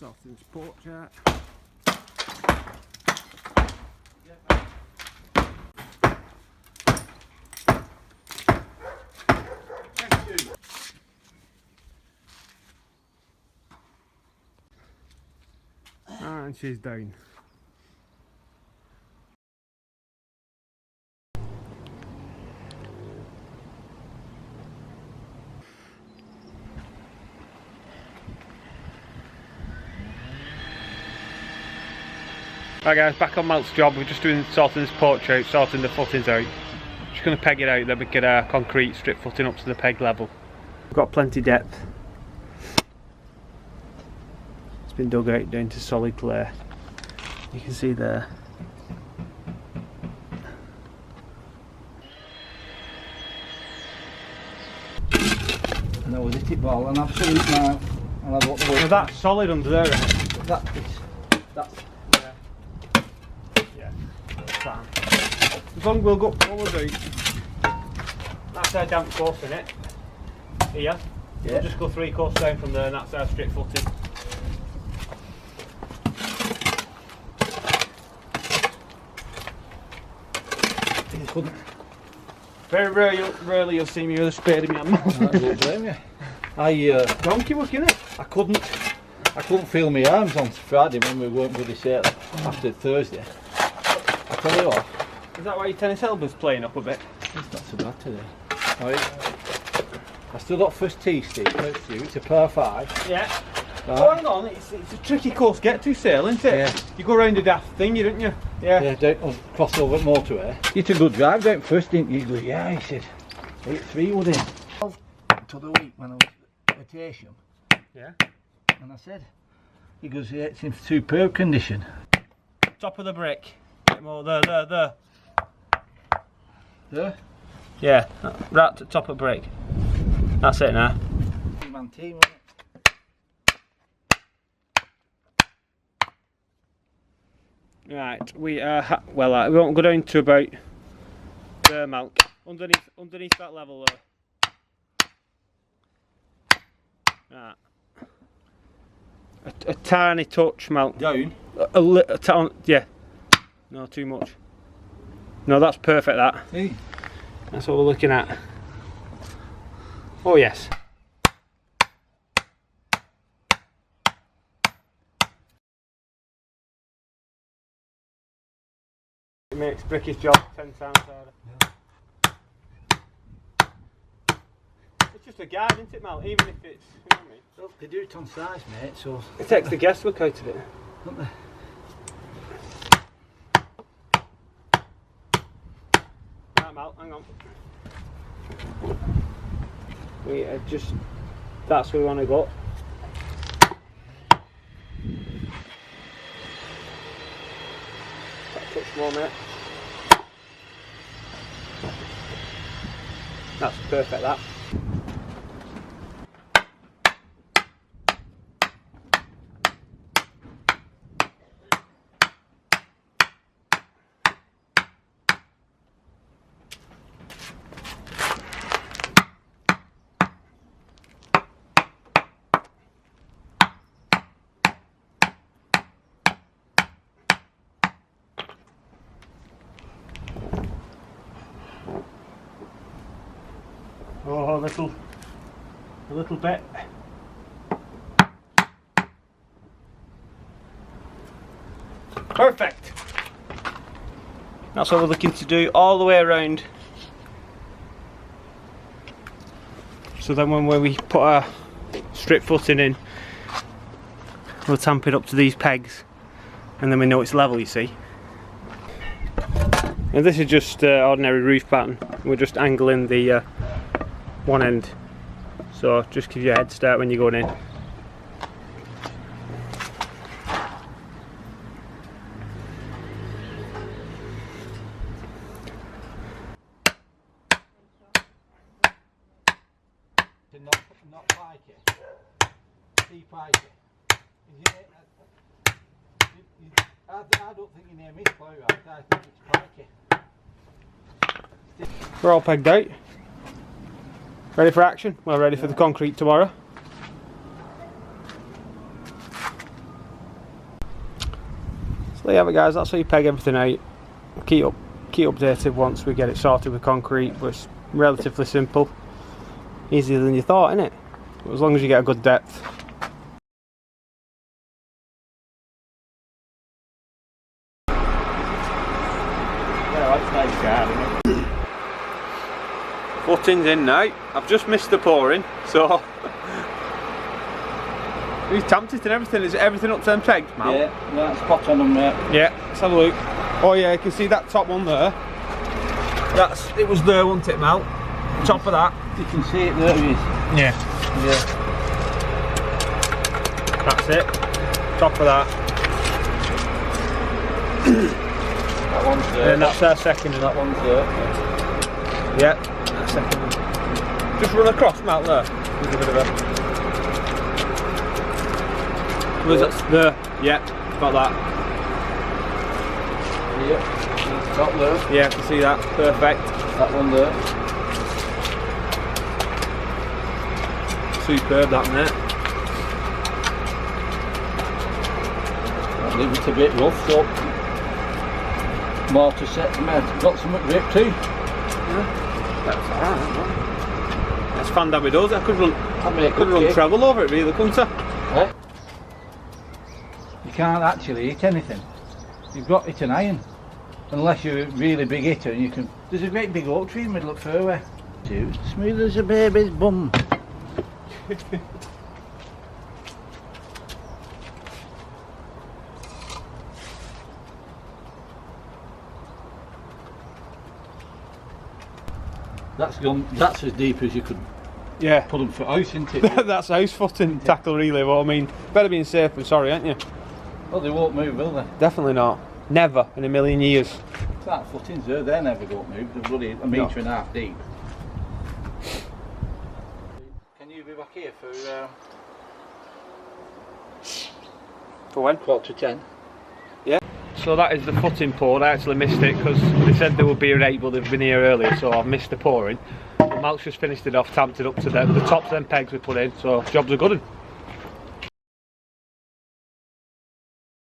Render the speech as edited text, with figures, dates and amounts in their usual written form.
Sorting this porch out. And she's down. Right guys, back on Malt's job. We're just sorting this porch out, sorting the footings out. Just going to peg it out, then we get our concrete strip footing up to the peg level. We've got plenty depth. It's been dug out down to solid clay. You can see there. And I will hit it ball and absolute now. I'll have what the Now that's solid under there. That's yeah, that's fine. As long as we'll go forward out. That's our damp course in it. Here. Yeah. We'll just go 3 courses down from there and that's our strip footing. you couldn't. Very rarely you'll see me with a spade in my hand. I don't blame you. Donkey work, innit? I couldn't feel my arms on Friday when we weren't bloody set after Thursday. I tell you what. Is that why your tennis elbow's playing up a bit? It's not so bad today. I still got first tee stick, it's a par 5. Yeah. Right. Oh, hang on, it's a tricky course to get to, Sale, isn't it? Yeah. You go round the daft thing, don't you? Yeah. Yeah, don't cross over motorway. You took a good drive down first, didn't you? Go, yeah, he said. 8-3 would in. To the week when I was at Asian. Yeah. And I said, he goes, yeah, it's in superb condition. Top of the brick. Bit more, there. There? Yeah, right at the top of the brick. That's it now. Man team, wasn't it? Right, we we won't go down to about there, Malk. Underneath that level there. Right. A tiny touch, Malk. Down? Yeah. No, too much. No, that's perfect. That. Hey. That's what we're looking at. Oh yes. It makes Bricky's job 10 times harder. Yeah. It's just a guide, isn't it, Mal? Even if it's, you know what I mean? Well, they do it on size, mate, so... It takes the guesswork out of it. Don't they? Right, Mal, hang on. We are just... That's where we want to go. Touch more, mate. That's perfect, that. Oh, a little bit. Perfect. That's what we're looking to do all the way around. So then when we put our strip footing in, we'll tamp it up to these pegs, and then we know it's level, you see. And this is just ordinary roof pattern. We're just angling the one end, so just give you a head start when you're going in. Not pikey. See pikey. I don't think you name it quite right. I think it's pikey. We're all pegged out. Ready for action? Well, ready for the concrete tomorrow. there you have it, guys. That's how you peg everything out. Keep updated once we get it sorted with concrete, but it's relatively simple. Easier than you thought, isn't it? But as long as you get a good depth. Footing's in now. I've just missed the pouring, so he's tamped it and everything. Is everything up to them pegs, Mal? Yeah, that's spot on them, mate. Yeah, let's have a look. Oh yeah, you can see that top one there. It was there, wasn't it, Mal? Top of that. You can see it there, it is. Yeah. Yeah. That's it. Top of that. That one's there. And that's our second. That one's there. Yeah, that's second one. Just run across, Mal, there. There's a bit of a... Was that there? Yeah, got that. Yep, top there. Yeah, I can see that. Perfect. That one there. Superb, that mate. I leave it a bit rough, so more to set them out. Got some grip too. Yeah, that's alright. That's fan damage does. I could run travel over it really, couldn't I? Eh? You can't actually hit anything. You've got to hit an iron. Unless you're a really big hitter and you can... There's a great big oak tree in the middle of fairway. Smooth as a baby's bum. That's as deep as you could put them for house, isn't it? That's house footing, tackle relay. Well, I mean, better being safe than sorry, aren't you? Well, they won't move, will they? Definitely not. Never in a million years. That footings there, they never don't move. They're bloody a metre and a half deep. Can you be back here for when? 9:45. Yeah. So that is the footing poured. I actually missed it because they said there would be a rate, but they've been here earlier, so I've missed the pouring. Mal's just finished it off, tamped it up to them. The tops of them pegs we put in, so jobs are good.